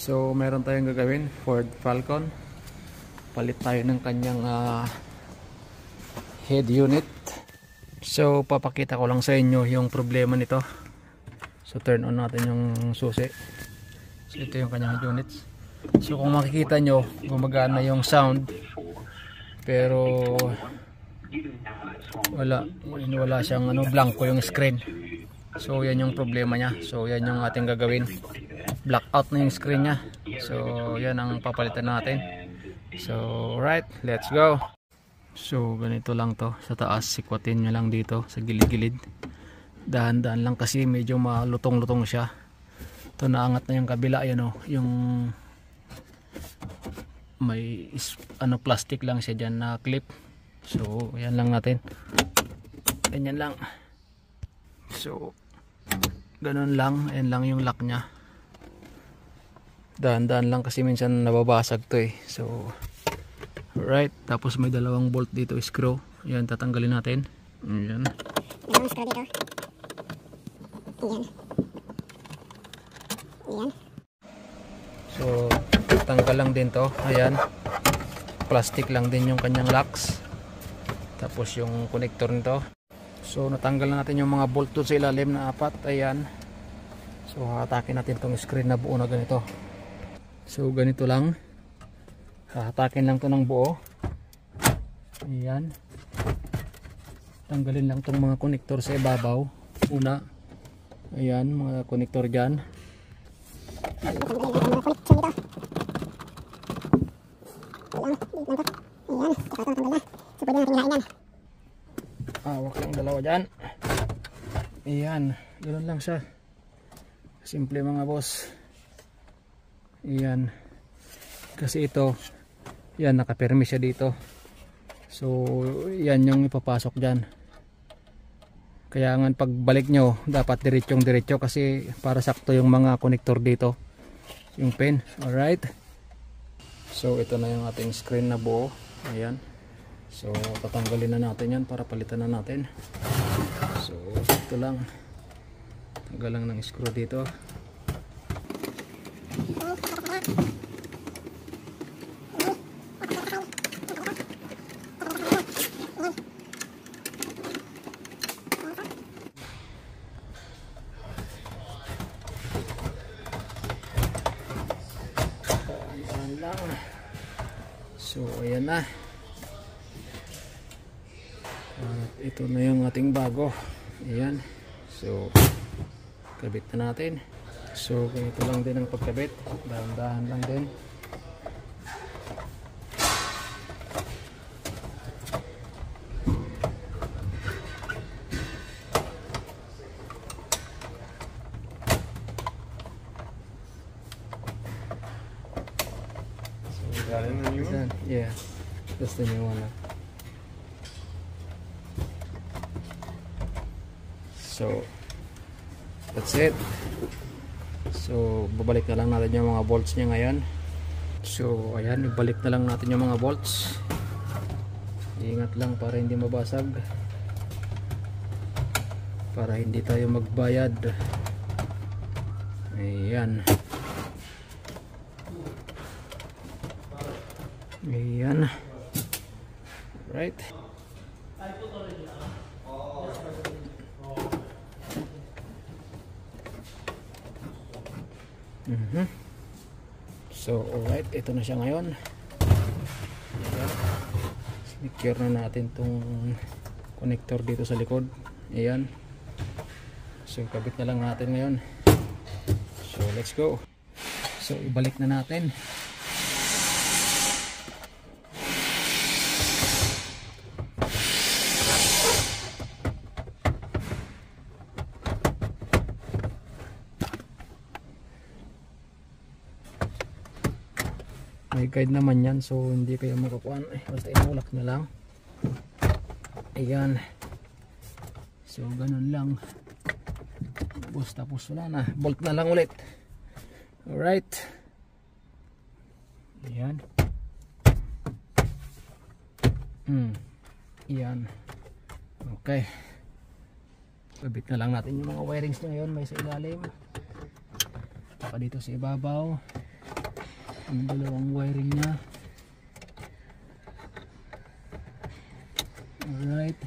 So meron tayong gagawin, Ford Falcon. Palit tayo ng kanyang head unit. So papakita ko lang sa inyo yung problema nito. So turn on natin yung susi. So ito yung kanyang head units. So kung makikita nyo, gumagana yung sound, pero wala siyang blanco yung screen. So yan yung problema niya. So yan yung ating gagawin, blackout na yung screen niya. So yan ang papalitan natin. So right, let's go. So ganito lang to sa taas, sikwatin nyo lang dito sa gilid-gilid, dahan-dahan lang kasi medyo malutong-lutong siya. Ito naangat na yung kabila, yan yung may plastic lang siya dyan na clip. So yan lang natin, ganyan lang. So ganun lang, yan lang yung lock nya. Dahan-dahan lang kasi minsan nababasag to eh. So right, tapos may dalawang bolt dito, screw. Yan, tatanggalin natin. Yan. Dalawang screw dito. Yan. Yan. So tanggal lang din to. Ayan. Plastic lang din yung kanyang locks. Tapos yung connector nito. So natanggal na natin yung mga bolt doon sa ilalim na 4. Ayan. So hatakin natin tong screen na buo na ganito. So ganito lang. Hatakin lang to ng buo. Ayan. Tanggalin lang tong mga connector sa ibabaw. Una. Ayan, mga connector dyan. Wag lang dalawa dyan. Ayan, ganoon lang siya. Simple mga boss. Ayan. Kasi ito, yan, nakapermi siya dito. So yan yung ipapasok dyan. Kaya nga pagbalik nyo dapat diretso kasi para sakto yung mga connector dito, yung pin. Alright, so ito na yung ating screen na buo. Ayan. So tatanggalin na natin yan para palitan na natin. So ito lang, tanggal lang ng screw dito. So ayan na. At ito na yung ating bago. Ayan. So kabit na natin. So ganito lang din ang pagkabit. Dahan-dahan lang din. Got in the new one? Yeah, that's the new one. So that's it. So babalik na lang natin yung mga bolts niya ngayon. So ayan, ibalik na lang natin yung mga bolts. Ingat lang para hindi mabasag, para hindi tayo magbayad. Ayan. Ayan. Right. So alright, ito na siya ngayon. Ayan. Secure na natin tong connector dito sa likod. Ayan. So kabit na lang natin ngayon. So let's go. So ibalik na natin. May guide naman yan, so hindi kayo makakuan. Basta inulak na lang. Ayan. So ganun lang. Tapos wala na. Bolt na lang ulit. Alright. Ayan. Ayan. Okay. Kabit na lang natin yung mga wirings na yun. May sa ilalim. Saka dito sa ibabaw. yung dalawang wiring niya. Alright.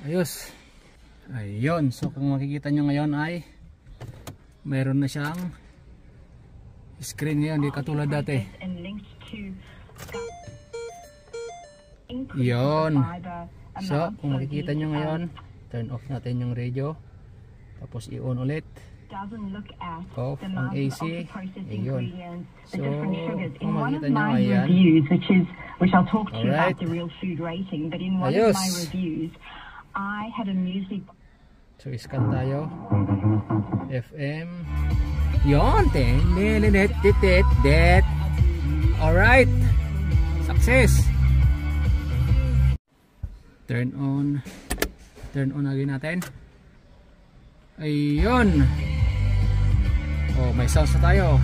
Ayos. Ayun, so kung makikita nyo ngayon ay meron na siyang screen ngayon, hindi katulad dati. Yun. So kung makikita nyo ngayon, turn off natin yung radio, tapos i-on ulit, off ang AC. Ayun. So kung makikita nyo ngayon, alright. Ayos. So scan tayo. FM. Yun. Alright. Success. Turn on. Turn on lagi natin. Ayun. Oh, may sounds na tayo.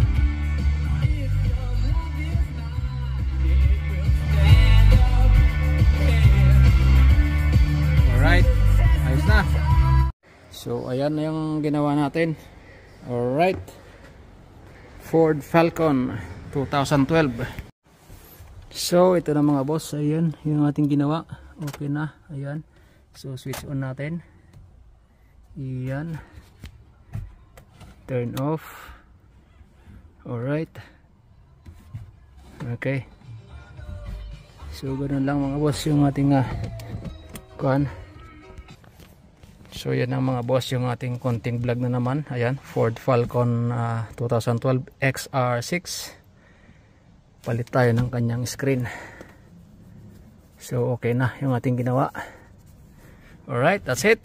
Alright. Ayos na. So ayan na yung ginawa natin. Alright. Ford Falcon 2012. So ito na mga boss. Ayan yung ating ginawa. Okay na. Ayan. So switch on natin. Ayan. Turn off. Alright. Okay. So ganoon lang mga boss yung ating kuhan. So yan ang mga boss yung ating konting vlog na naman. Ayan, Ford Falcon 2012 XR6. Palit tayo ng kanyang screen. So okay na yung ating ginawa. Alright, that's it.